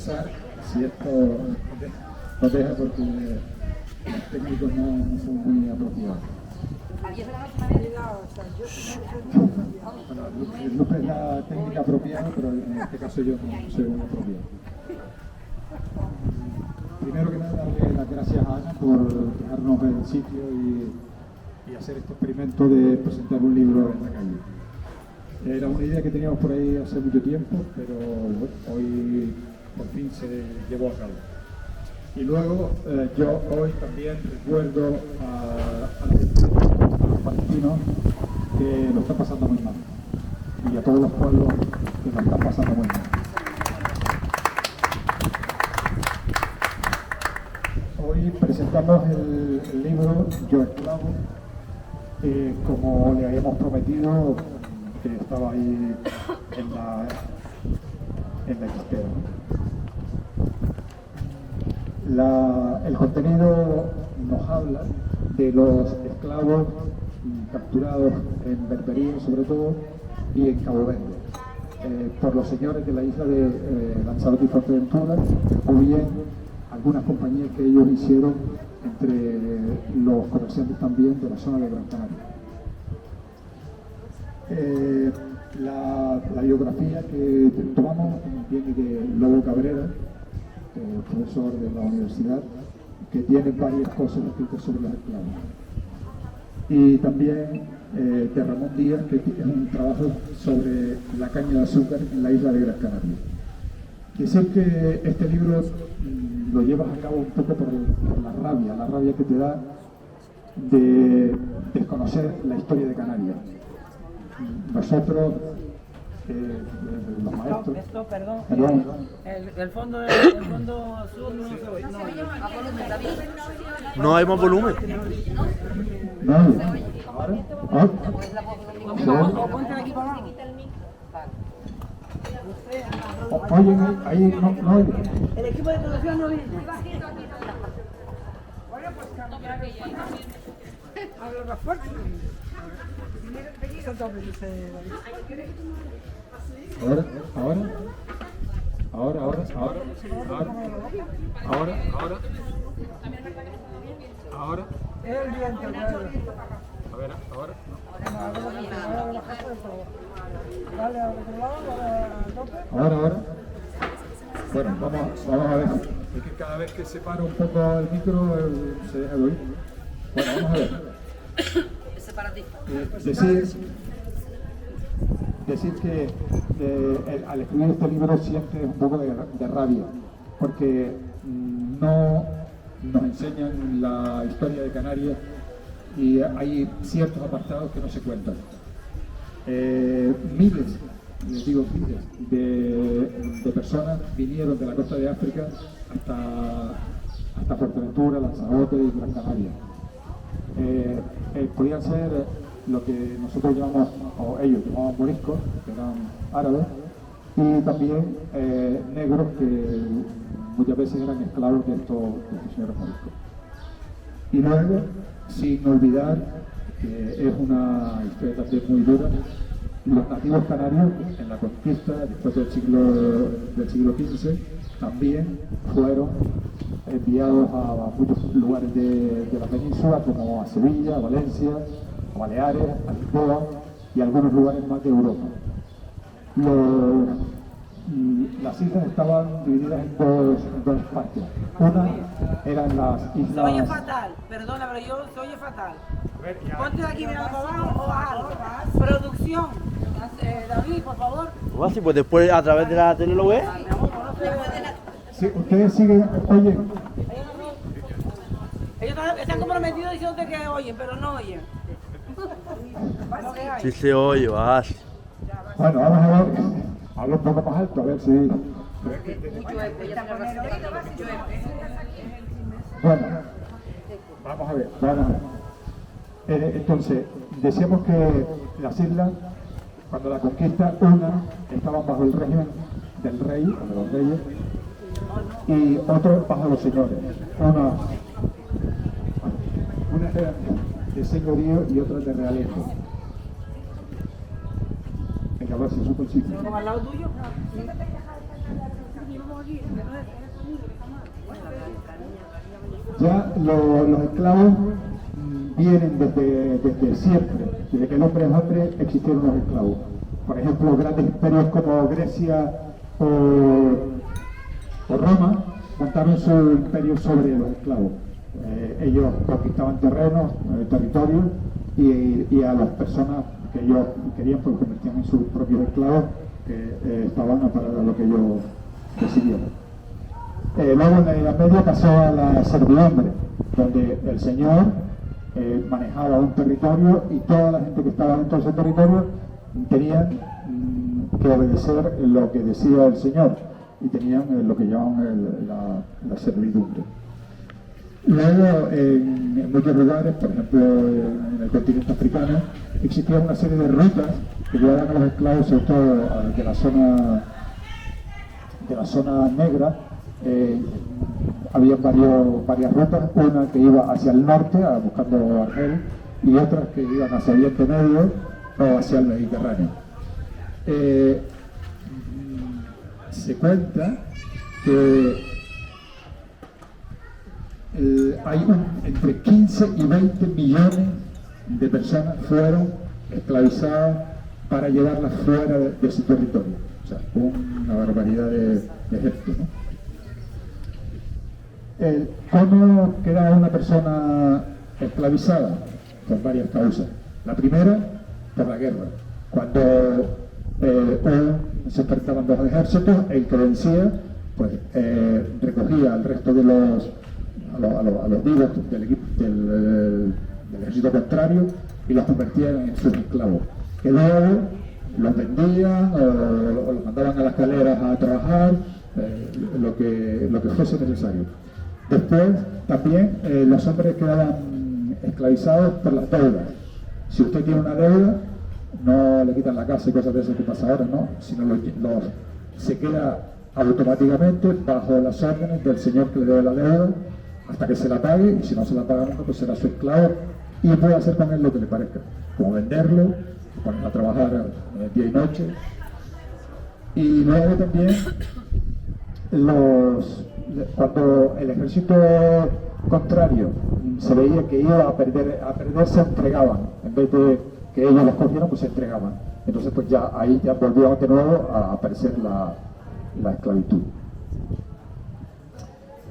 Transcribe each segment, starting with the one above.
revisar si esto nos deja, porque los técnicos no son muy apropiados. Bueno, Lupe es la técnica apropiada, pero en este caso yo no soy un apropiado. Primero que nada, darle las gracias a Ana por dejarnos ver el sitio y hacer este experimento de presentar un libro en la calle. Era una idea que teníamos por ahí hace mucho tiempo, pero bueno, hoy por fin se llevó a cabo. Y luego yo hoy también recuerdo a los palestinos que lo están pasando muy mal, y a todos los pueblos que lo están pasando muy mal. Hoy presentamos el libro Yo Esclavo, como le habíamos prometido, que estaba ahí en la listera. El contenido nos habla de los esclavos capturados en Berbería, sobre todo, y en Cabo Verde, por los señores de la isla de Lanzarote y Fuerteventura, o bien algunas compañías que ellos hicieron entre los comerciantes también de la zona de Gran Canaria. La biografía que tomamos viene de Lobo Cabrera, profesor de la universidad, que tiene varias cosas escritas sobre los esclavos. Y también de Ramón Díaz, que es un trabajo sobre la caña de azúcar en la isla de Gran Canaria. Decir que este libro lo llevas a cabo un poco por la rabia que te da de desconocer la historia de Canarias. Nosotros, los maestros... Esto, perdón. El fondo sur no se oye. No hay más volumen. No, ahora. O ponte aquí para abajo. Oye, ahí no oye. El equipo de producción no oye. Habla más fuerte. Ahora. El viento. A ver, ahora. Dale al otro lado, al tope. Ahora. Bueno, vamos a ver. Es que cada vez que se para un poco el micro se deja de oír. Bueno, vamos a ver. Es separatista. Decir que al escribir este libro sientes un poco de rabia, porque no nos enseñan la historia de Canarias y hay ciertos apartados que no se cuentan. Miles de personas vinieron de la costa de África hasta Fuerteventura, Lanzarote y Gran Canaria. Podían ser lo que nosotros llamamos, o ellos llamaban moriscos, que eran árabes, y también negros que muchas veces eran esclavos de estos señores moriscos. Y luego, sin olvidar que es una historia también muy dura, los nativos canarios en la conquista, después del siglo XV, también fueron enviados a muchos lugares de la península, como a Sevilla, a Valencia, a Baleares, a Lisboa y algunos lugares más de Europa. Las islas estaban divididas en dos partes. Una eran las islas... Se oye fatal, perdona, pero yo se oye fatal. Ponte de aquí mirando para abajo o bájalo. Producción. David, por favor. Así pues después a través de la tele lo ves. Sí, ustedes siguen, oye. Ellos están comprometidos diciendo que oyen, pero no oyen. Sí se oye, vas. Bueno, vamos a ver. Habla un poco más alto, a ver si... Bueno, vamos a ver. Entonces, decíamos que las islas, cuando la conquista, estaban bajo el régimen del rey, o de los reyes, y otros bajo los señores. Una era de señorío y otra de realengo. Venga, a ver si supo el sitio. ¿Como al lado tuyo? Ya los esclavos vienen desde siempre, desde que el hombre es hombre existieron los esclavos. Por ejemplo, grandes imperios como Grecia o Roma montaron su imperio sobre los esclavos. Ellos conquistaban terrenos, territorios y a las personas que ellos querían pues convertían en sus propios esclavos que estaban para lo que ellos decidieron. Luego en la Edad Media pasó a la servidumbre, donde el señor manejaba un territorio y toda la gente que estaba dentro de ese territorio tenían que obedecer lo que decía el señor y tenían lo que llaman la servidumbre. Luego en muchos lugares, por ejemplo en el continente africano, existía una serie de rutas que llevaban a los esclavos, sobre todo de la zona negra. Había varias rutas, una que iba hacia el norte, buscando Argel, y otras que iban hacia Oriente Medio o hacia el Mediterráneo. Se cuenta que hay entre 15 y 20 millones de personas fueron esclavizadas para llevarlas fuera de su territorio. O sea, una barbaridad de gente, ¿no? ¿Cómo queda una persona esclavizada? Por varias causas. La primera, por la guerra. Cuando se enfrentaban dos ejércitos, el que vencía, pues recogía al resto de los vivos del ejército contrario y los convertía en sus esclavos. Que luego los vendían o los mandaban a las galeras a trabajar, lo que fuese necesario. Después también los hombres quedaban esclavizados por las deudas. Si usted tiene una deuda, no le quitan la casa y cosas de esas que pasa ahora, no, sino se queda automáticamente bajo las órdenes del señor que le debe la deuda hasta que se la pague, y si no se la paga nunca, pues será su esclavo y puede hacer con él lo que le parezca, como venderlo, ponerlo a trabajar día y noche. Y luego también cuando el ejército contrario se veía que iba a perder, se entregaban. En vez de que ellos los cogieran, pues se entregaban. Entonces pues ya ahí ya volvió de nuevo a aparecer la esclavitud.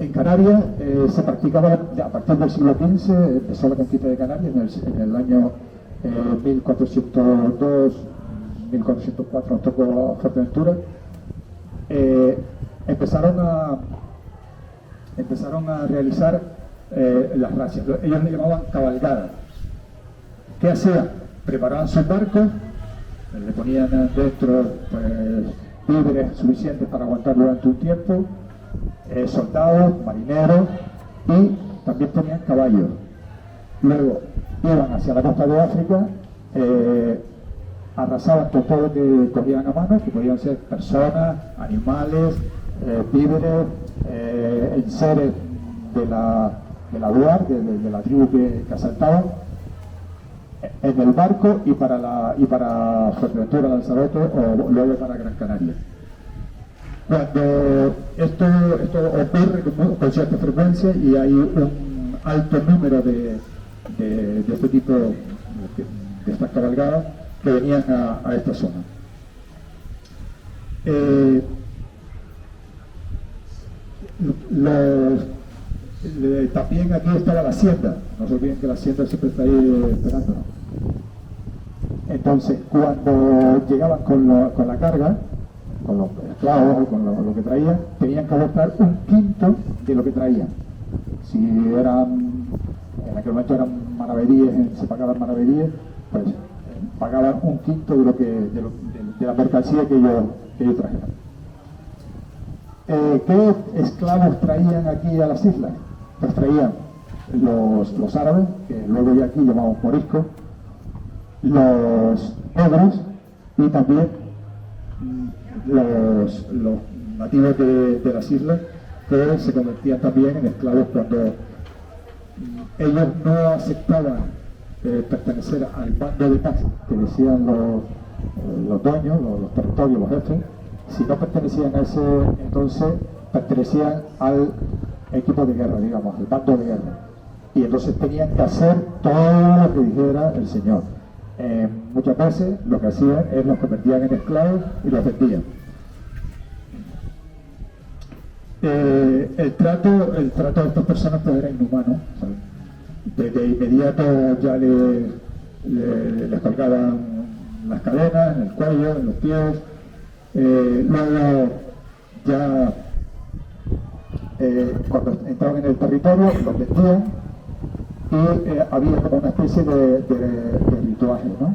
En Canarias se practicaba a partir del siglo XV, empezó la conquista de Canarias en el año 1402, 1404 nos tocó Fuerteventura. Empezaron a realizar las razzias. Ellos le llamaban cabalgada. ¿Qué hacían? Preparaban sus barcos, le ponían dentro pues, víveres suficientes para aguantar durante un tiempo, soldados, marineros, y también ponían caballos. Luego iban hacia la costa de África, arrasaban con todo lo que cogían a mano, que podían ser personas, animales, víveres, enseres de la UAR, de la tribu que asaltaban, en el barco y para Fuerteventura, Lanzarote o luego para Gran Canaria. Cuando esto ocurre con cierta frecuencia y hay un alto número de este tipo de estas cabalgadas que venían a esta zona. También aquí estaba la hacienda, no se olviden que la hacienda siempre está ahí esperando, ¿no? Entonces cuando llegaban con la carga, con los esclavos o con lo que traían, tenían que aportar un quinto de lo que traían. Si eran, en aquel momento eran maravedíes, se pagaban maravedíes, pues pagaban un quinto de la mercancía que ellos trajeran. ¿Qué esclavos traían aquí a las islas? Pues traían los árabes, que luego ya aquí llamamos moriscos, los negros y también los nativos de las islas, que se convertían también en esclavos cuando ellos no aceptaban pertenecer al bando de paz que decían los dueños, los territorios, los jefes. Si no pertenecían a ese, entonces pertenecían al equipo de guerra, digamos, al bando de guerra. Y entonces tenían que hacer todo lo que dijera el Señor. Muchas veces lo que hacían es los convertían en esclavos y los vendían. El trato de estas personas pues era inhumano. De inmediato ya les colgaban las cadenas en el cuello, en los pies. Luego ya cuando entraban en el territorio los vendían y había como una especie de rituaje, ¿no?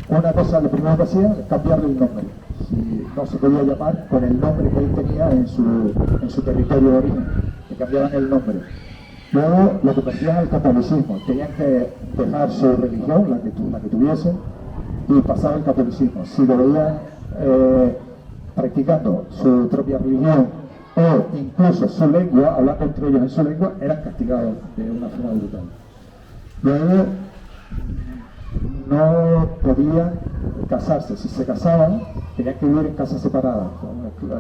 Una cosa, lo primero que hacían es cambiarle el nombre. Si no se podía llamar con el nombre que él tenía en su territorio de origen, le cambiaban el nombre. Luego lo convertían al catolicismo, tenían que dejar su religión, la que tuviesen, y pasar al catolicismo. Si lo veían practicando su propia religión o incluso su lengua, hablando entre ellos en su lengua, eran castigados de una forma brutal. Luego no podían casarse. Si se casaban, tenían que vivir en casas separadas, la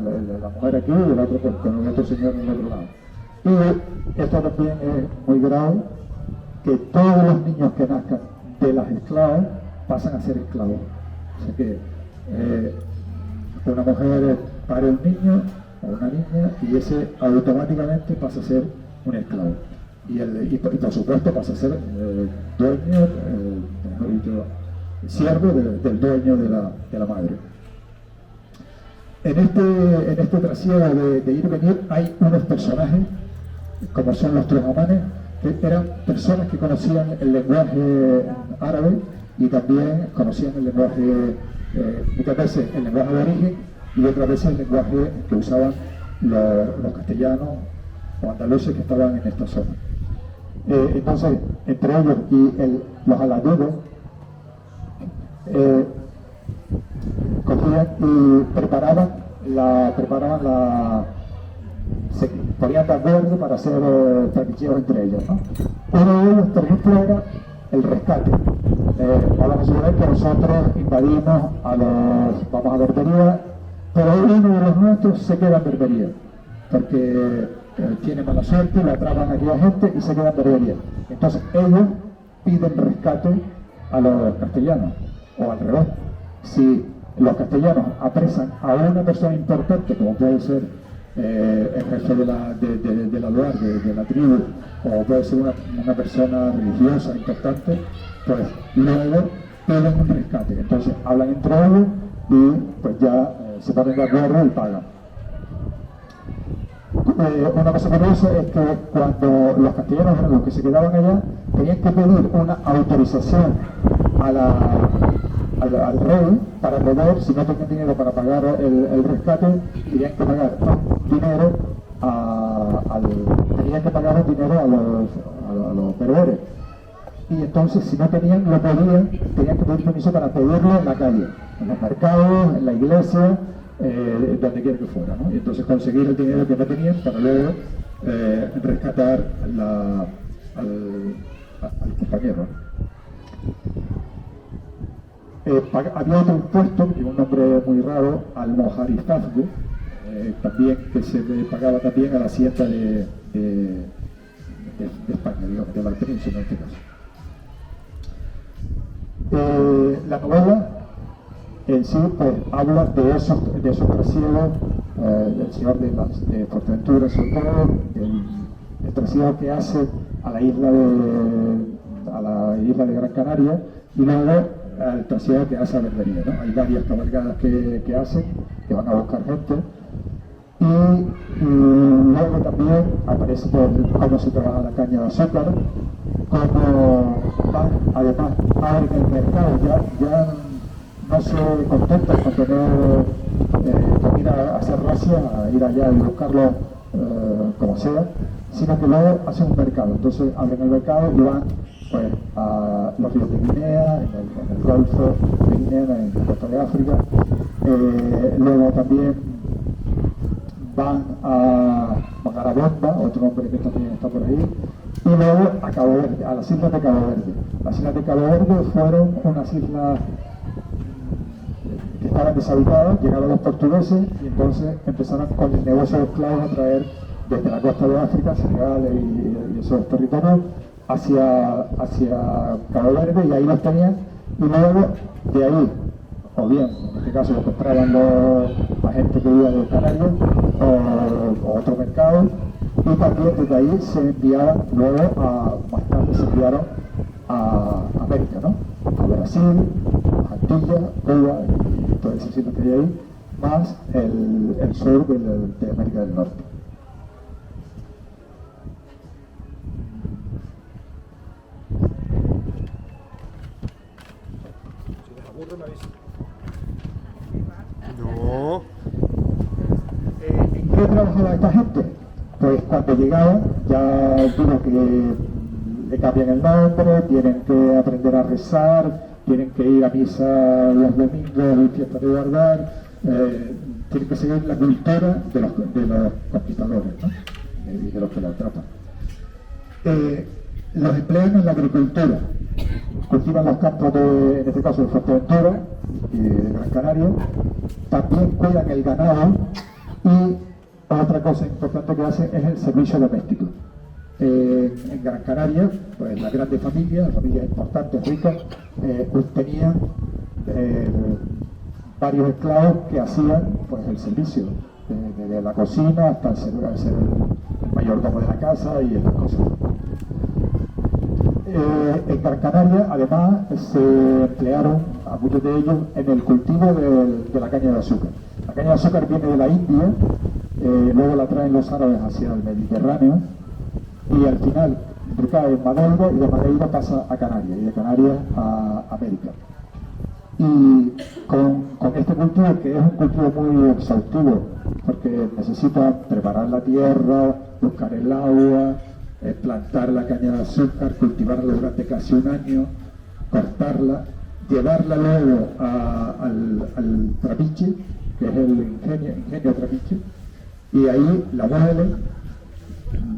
mujer aquí y el otro con el otro señor en el otro lado. Y esto también es muy grave, que todos los niños que nazcan de las esclavas pasan a ser esclavos. O sea que una mujer pare un niño o una niña y ese automáticamente pasa a ser un esclavo. Y por supuesto pasa a ser dueño, mejor dicho, siervo del dueño de la madre. En este trasiego de ir y venir hay unos personajes, como son los trojamanes, que eran personas que conocían el lenguaje árabe y también conocían el lenguaje, muchas veces el lenguaje de origen y otras veces el lenguaje que usaban los castellanos o andaluces que estaban en esta zona. Entonces, entre ellos y los aladudos, cogían y se ponían de acuerdo para hacer trapicheos entre ellos, ¿no? Uno de ellos, por ejemplo, era el rescate. Vamos a suponer que nosotros invadimos vamos a Berbería, pero uno de los nuestros se queda en Berbería, porque tiene mala suerte, le atrapan a aquella gente y se queda en Berbería. Entonces ellos piden rescate a los castellanos, o al revés. Si los castellanos apresan a una persona importante, como puede ser el jefe de la lugar, de la tribu, o puede ser una persona religiosa importante, pues luego piden un rescate. Entonces hablan entre ellos y pues ya se ponen de acuerdo y pagan. Una cosa curiosa es que cuando los castellanos eran los que se quedaban allá, tenían que pedir una autorización al rey para poder, si no tenían dinero para pagar el rescate, tenían que pagar dinero a los bereberes. Y entonces, si no tenían, tenían que pedir permiso para pedirlo en la calle, en los mercados, en la iglesia, donde quiera que fuera, ¿no? Y entonces conseguir el dinero que no tenían para luego rescatar al compañero. Había otro impuesto, que tiene un nombre muy raro, al mojarifazgo, también que se le pagaba también a la hacienda de España, digamos, de la península en este caso. La novela en sí pues habla de esos trasiegos del señor de Fuerteventura, sobre todo el trasiego que hace a la isla de Gran Canaria y luego el trasiego que hace a Berbería, ¿no? Hay varias cabalgadas que hacen, que van a buscar gente y luego también aparece cómo se trabaja la caña de azúcar, cómo van, además abren el mercado, ya no se contentan con ir a hacer racia, a ir allá y buscarlo como sea, sino que luego hacen un mercado. Entonces abren el mercado y van pues, a los ríos de Guinea, en el Golfo de Guinea, en la costa de África. Luego también van a Magarabomba, otro hombre que también está por ahí, y luego a Cabo Verde, a las islas de Cabo Verde. Las islas de Cabo Verde fueron unas islas que estaban deshabitadas, llegaron los portugueses y entonces empezaron con el negocio de esclavos a traer desde la costa de África, Senegal y esos territorios hacia Cabo Verde, y ahí los tenían, y luego de ahí, o bien, en este caso lo compraban la gente que vivía de Canarias o otro mercado, y también desde ahí se enviaban luego más tarde se enviaron a América, ¿no? A Brasil, a Antillas, Cuba y todo ese sitio que hay ahí, más el sur de América del Norte. No. ¿En qué trabajaba esta gente? Pues cuando llegaban, ya digo que le cambian el nombre, tienen que aprender a rezar, tienen que ir a misa los domingos y fiestas de guardar, tienen que seguir la cultura de los conquistadores, ¿no? Y de los que la atrapan. Los emplean en la agricultura, cultivan los campos en este caso de Fuerteventura y de Gran Canaria, también cuidan el ganado, y otra cosa importante que hacen es el servicio doméstico. En Gran Canaria, pues las grandes familias importantes, ricas, pues tenían varios esclavos que hacían pues el servicio, desde la cocina hasta ser el mayordomo de la casa y estas cosas. En Gran Canaria, además, se emplearon a muchos de ellos en el cultivo de la caña de azúcar. La caña de azúcar viene de la India, luego la traen los árabes hacia el Mediterráneo, y al final recae en Madeira, y de Madeira pasa a Canarias, y de Canarias a América. Y con este cultivo, que es un cultivo muy exhaustivo, porque necesita preparar la tierra, buscar el agua, plantar la caña de azúcar, cultivarla durante casi un año, cortarla, llevarla luego al trapiche, que es el ingenio trapiche, y ahí la muelen,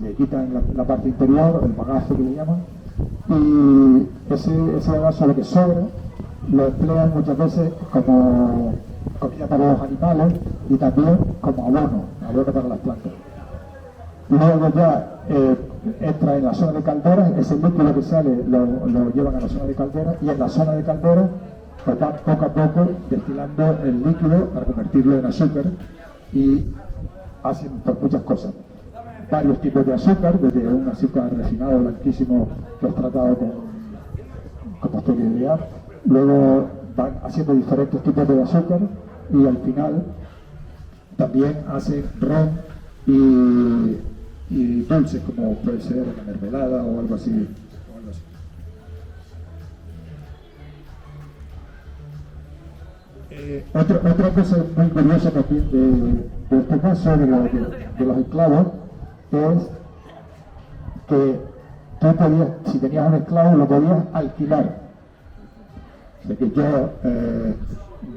le quitan la parte interior, el bagazo que le llaman, y ese bagazo, lo que sobra, lo emplean muchas veces como comida para los animales y también como abono para las plantas. Luego ya entra en la zona de calderas, ese líquido que sale lo llevan a la zona de calderas, y en la zona de calderas pues van poco a poco destilando el líquido para convertirlo en azúcar, y hacen pues muchas cosas. Varios tipos de azúcar, desde un azúcar refinado, blanquísimo, que es tratado con posterioridad. Luego van haciendo diferentes tipos de azúcar, y al final también hacen ron y dulces, como puede ser una mermelada o algo así. Otra cosa muy curiosa también de este caso de los esclavos es que tú podías, si tenías un esclavo, lo podías alquilar. O sea que yo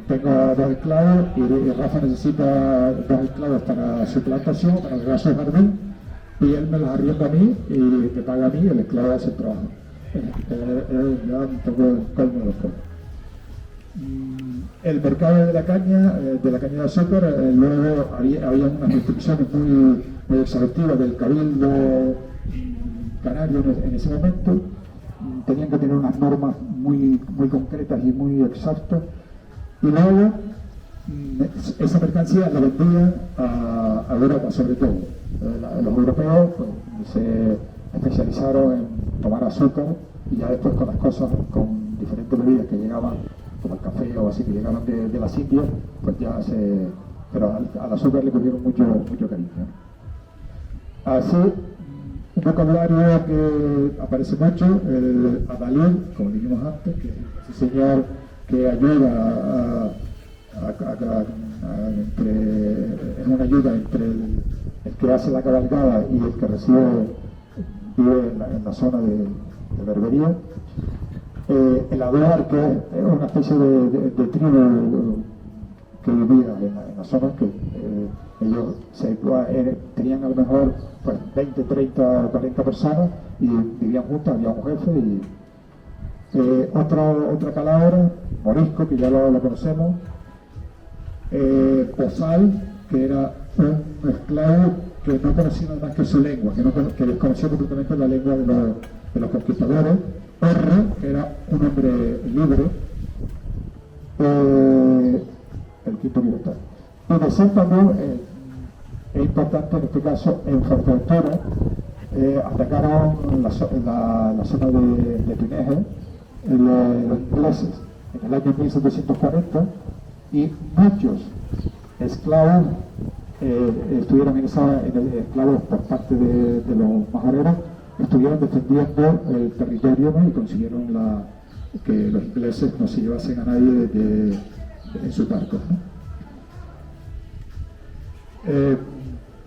tengo 2 esclavos y Rafa necesita 2 esclavos para su plantación, para regar su jardín, y él me los arrienda a mí y me paga a mí, y el esclavo hace el trabajo. Ya un poco el colmo de los colmos. El mercado de la caña de azúcar, luego había unas restricciones muy exhaustivas del Cabildo Canario en ese momento. Tenían que tener unas normas muy concretas y muy exhaustas, y luego esa mercancía la vendían a Europa, sobre todo. Los europeos pues, se especializaron en tomar azúcar, y ya después con las cosas, con diferentes bebidas que llegaban, como el café o así, que llegaban de las Indias, pues ya pero al azúcar le cogieron mucho cariño. Así, un vocabulario que aparece mucho, el adalid, como dijimos antes, que es ese señor que ayuda es una ayuda entre el que hace la cabalgada y el que vive en la zona de Berbería. El Aduar, que es una especie de tribu que vivía en la zona, que ellos tenían a lo mejor pues, 20, 30 o 40 personas y vivían juntas, había un jefe. Y otra palabra, morisco, que ya lo conocemos, Bozal, que era un esclavo que no conocía nada más que su lengua, que desconocía completamente la lengua de los conquistadores. Orro, que era un hombre libre. El quinto militar. Y decir también, es importante en este caso, en Fuerteventura, atacaron la zona de Túnez, los ingleses, en el año 1740, y muchos esclavos estuvieron esclavos por parte de los majoreros, estuvieron defendiendo el territorio, ¿no? Y consiguieron que los ingleses no se llevasen a nadie en sus barcos, ¿no?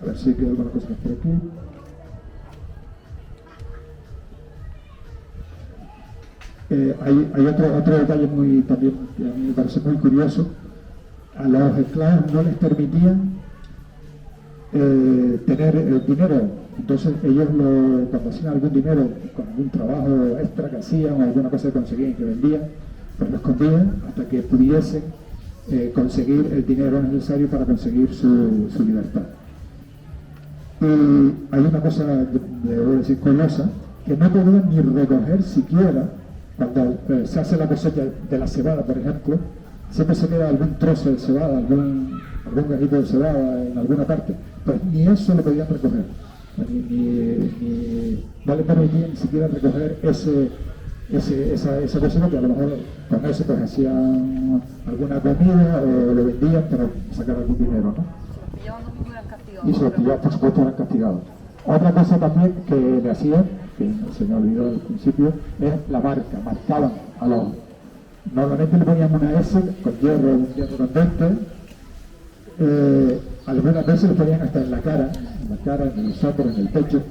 A ver si queda alguna cosa más por aquí. Hay otro detalle también que a mí me parece muy curioso. A los esclavos no les permitían tener el dinero. Entonces ellos cuando hacían algún dinero con algún trabajo extra que hacían o alguna cosa que conseguían que vendían, pues lo escondían hasta que pudiesen conseguir el dinero necesario para conseguir su libertad. Y hay una cosa, debo decir, curiosa, que no podían ni recoger siquiera, cuando se hace la cosecha de la cebada, por ejemplo, siempre se queda algún trozo de cebada, algún gajito de cebada en alguna parte, pues ni eso lo podían recoger, no le permitían ni siquiera recoger esa cosecha, que a lo mejor con eso pues hacían alguna comida o lo vendían para sacar algún dinero, ¿no? Y si los pillaban, por supuesto, eran castigados. Otra cosa también que le hacían, que se me olvidó al principio, es la marca. Marcaban a los... Normalmente le ponían una S con hierro, un hierro candente. Algunas veces le ponían hasta en la cara, en el hombro, en el pecho.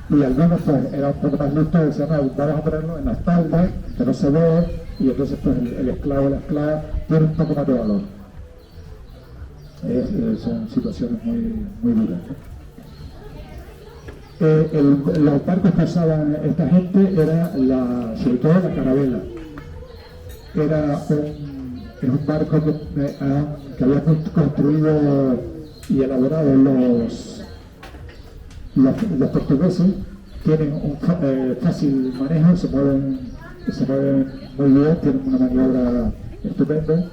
Y algunos pues eran un poco más listos y decían, no, vamos a ponerlo en la espalda, que no se ve, y entonces pues el esclavo o la esclava tiene un poco más de valor. Son situaciones muy duras, ¿no? Los barcos que usaban esta gente era sobre todo la carabela. Era un barco que habían construido y elaborado los portugueses. Tienen un fácil manejo, se mueven muy bien, tienen una maniobra estupenda.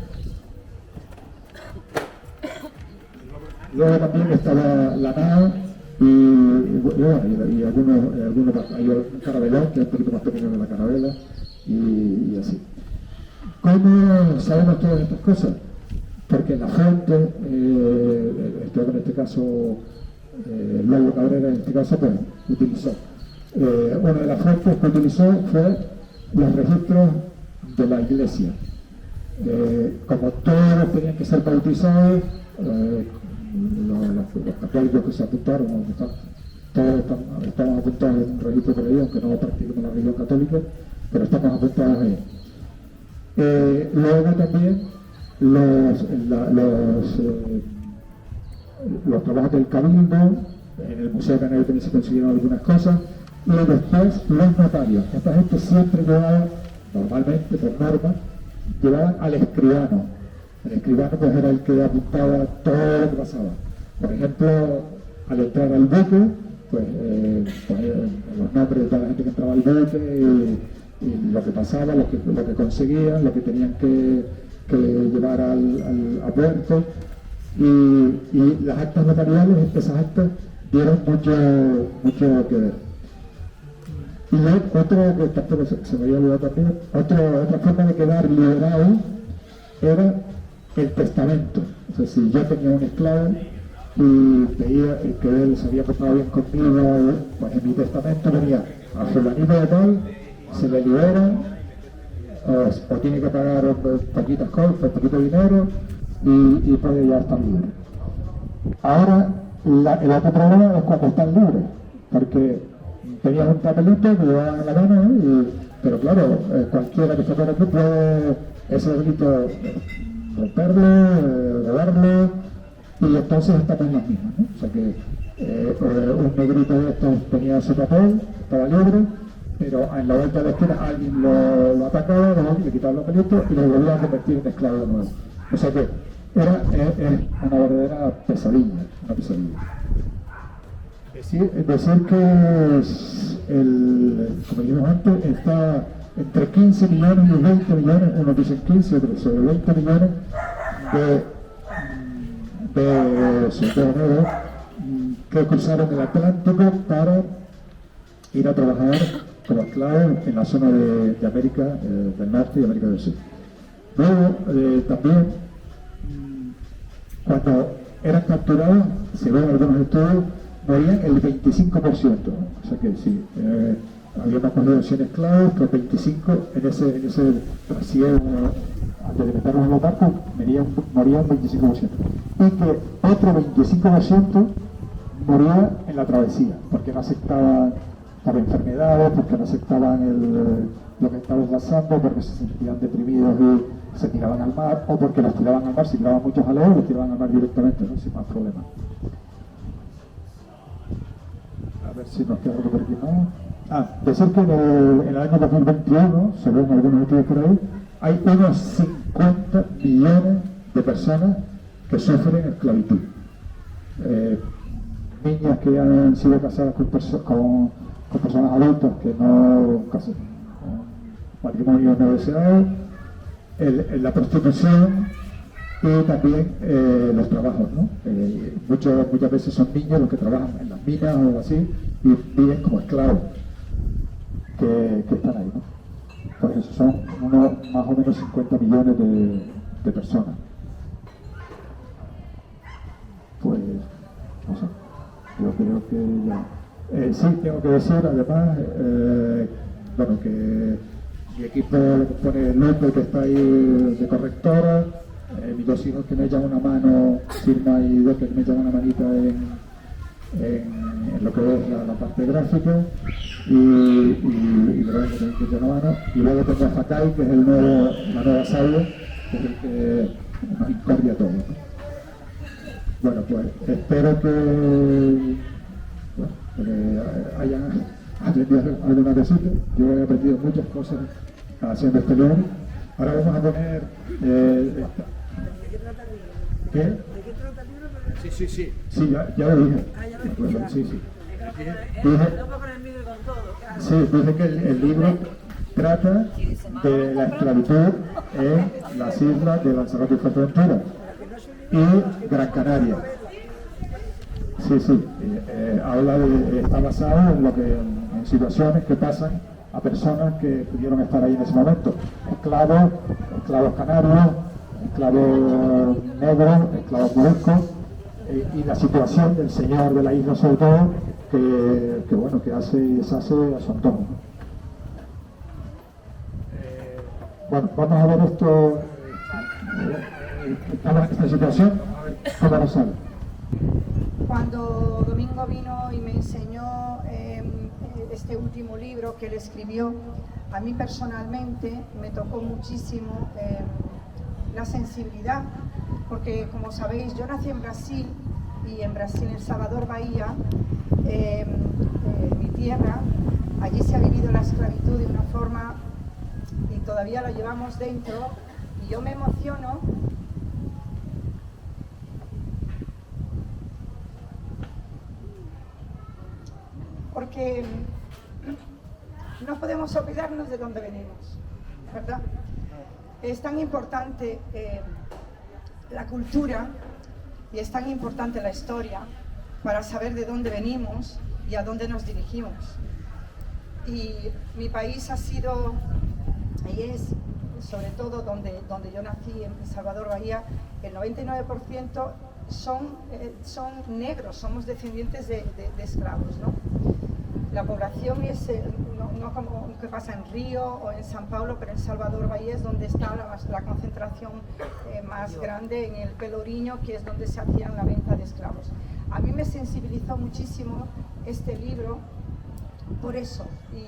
Luego también estaba la nao y algunos hay un carabelón que es un poquito más pequeño que la carabela y así. ¿Cómo sabemos todas estas cosas? Porque la fuente, en este caso, Lobo Cabrera en este caso, pues utilizó. Una de las fuentes que utilizó fue los registros de la iglesia. Como todos tenían que ser bautizados, los católicos que se apuntaron, todos estamos apuntados en un registro por ahí, aunque no practicamos la religión católica, pero estamos apuntados ahí. Luego también los trabajos del Cabildo, en el Museo Canario también se consiguieron algunas cosas, y después los notarios. Esta gente siempre llevaba, normalmente por norma, llevaban al escribano. El escribano pues era el que apuntaba todo lo que pasaba. Por ejemplo, al entrar al buque, pues los nombres de toda la gente que entraba al buque y lo que pasaba, lo que conseguían, lo que tenían que llevar a puerto. Y las actas notariales, esas actas dieron mucho que ver. Y otro que tampoco se me había olvidado también, otra forma de quedar liberado era el testamento. O sea, si yo tenía un esclavo y veía que él se había portado bien conmigo, pues en mi testamento venía a fulanito de tal, se le libera, o tiene que pagar poquitas cosas, poquito dinero, y puede ya estar libre. Ahora, el otro problema es cuando están libres, porque tenías un papelito que llevaban en la mano, pero claro, cualquiera que esté por aquí puede ese papelito romperlo, robarlo, y entonces estamos en las mismas, ¿no? O sea que un negrito de estos tenía su papel, estaba libre, pero en la vuelta de la esquina alguien lo atacaba, le quitaba el papelito y lo volvía a convertir en esclavo de nuevo. O sea que es una verdadera pesadilla, una pesadilla. Es decir que como dijimos antes, está entre 15 millones y 20 millones, unos dicen 15, otros sobre 20 millones de soldados que cruzaron el Atlántico para ir a trabajar como esclavos en la zona de América del Norte y América del Sur. Luego, también, cuando eran capturados, según algunos estudios, morían el 25%. O sea que sí, había más de 100 esclavos, pero 25 en ese trasiego, antes de meterlos en los barcos, morían 25%. Y que otro 25% moría en la travesía, porque no aceptaban por enfermedades, porque no aceptaban lo que estaban pasando, porque se sentían deprimidos y se tiraban al mar, o porque los tiraban al mar, si tiraban muchos jaleos, los tiraban al mar directamente, ¿no? Sin más problemas. A ver si nos queda algo por aquí, ¿no? Decir que en el año 2021, según algunos estudios por ahí, hay unos 50 millones de personas que sufren esclavitud. Niñas que han sido casadas con personas adultas que no casan, matrimonios no deseados, la prostitución y también los trabajos, ¿no? Muchas veces son niños los que trabajan en las minas o algo así y viven como esclavos que están ahí, ¿no? Pues eso son más o menos 50 millones de personas. Pues, no sé, yo creo que ya. Sí, tengo que decir además, bueno, que mi equipo lo compone López, que está ahí de correctora, mis dos hijos que me echan una mano, Silma y Doque, que me echan una manita en lo que es la parte gráfica, y Lorenzo también que echa una mano, y luego tengo a Fakai, que es la nueva sabia, que es el que nos incordia todo, ¿no? Bueno, pues espero que hayan aprendido alguna cosita. Yo he aprendido muchas cosas haciendo este libro. Ahora vamos a poner ¿qué? ¿De qué trata el libro? Sí, ya lo dije. Sí. Dije que el libro trata de la esclavitud en las islas de Lanzarote y Fuerteventura y Gran Canaria. Está basado en situaciones que pasan a personas que pudieron estar ahí en ese momento. Esclavos canarios, esclavos negros, esclavos moriscos, y la situación del señor de la isla sobre todo, que se hace a su antojo. Bueno, vamos a ver esta situación, a ver cómo nos sale. Cuando Domingo vino y me enseñó este último libro que él escribió, a mí personalmente me tocó muchísimo la sensibilidad, porque como sabéis, yo nací en Brasil, y en Brasil, en Salvador Bahía, mi tierra, allí se ha vivido la esclavitud de una forma, y todavía la llevamos dentro, y yo me emociono porque no podemos olvidarnos de dónde venimos, ¿verdad? Es tan importante la cultura y es tan importante la historia para saber de dónde venimos y a dónde nos dirigimos. Y mi país ha sido, y es, sobre todo donde yo nací, en Salvador Bahía, el 99% son negros, somos descendientes de esclavos, ¿no? La población es, no como que pasa en Río o en San Pablo, pero en Salvador Bahía es donde está la concentración más grande, en el Pelourinho, que es donde se hacían la venta de esclavos. A mí me sensibilizó muchísimo este libro por eso, y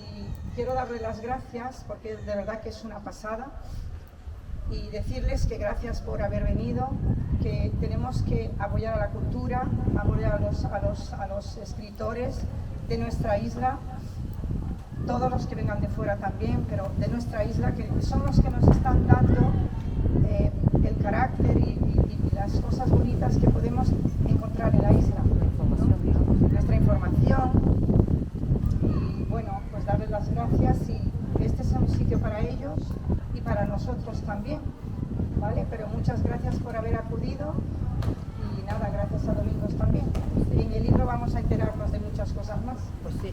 quiero darle las gracias porque de verdad que es una pasada, y decirles que gracias por haber venido, que tenemos que apoyar a la cultura, apoyar a los escritores de nuestra isla, todos los que vengan de fuera también, pero de nuestra isla, que son los que nos están dando el carácter y las cosas bonitas que podemos encontrar en la isla, ¿no? Nuestra información, y bueno, pues darles las gracias, y este es un sitio para ellos y para nosotros también, ¿vale? Pero muchas gracias por haber acudido, y nada, gracias a Domingos también. En el libro vamos a enterarnos de muchas cosas más. Pues sí.